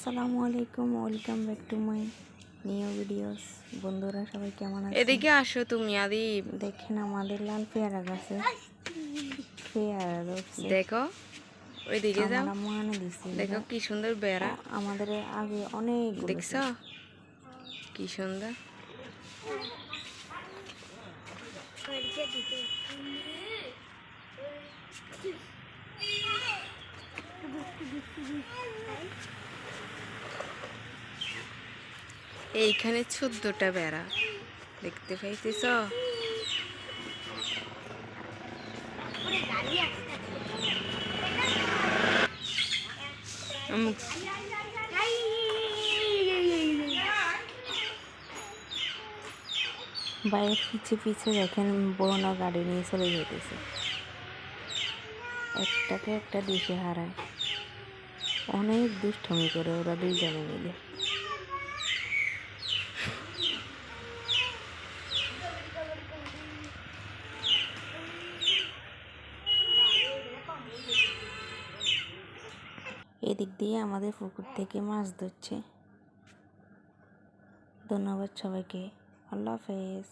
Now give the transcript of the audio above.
আসসালামু আলাইকুম, welcome back to my new videos. বন্ধুরা সবাই কেমন আছেন? এদিকে আসো তুমি আদিব। দেখেন আমাদের লাল পেয়ারা গাছে পেয়ারা ধরছে। দেখো ওইদিকে আমার যাও, আম্মু আনে দিছে। দেখো কি সুন্দর বেড়া। আমাদের আগে অনেকগুলো দেখছ ছিল। কি সুন্দর। এইখানে 14টা বেড়া দেখতে পাইতেছ। বাইরের পিছে পিছে দেখেন বড় গাড়ি নিয়ে চলে যেতেছে, একটাকে একটা দিশে হারায়। অনেক দুষ্টমি করে ওরা দুইজনে মিলে। এদিক দিয়ে আমাদের পুকুর থেকে মাছ ধরছে। ধন্যবাদ সবাইকে। আল্লাহ হাফেজ।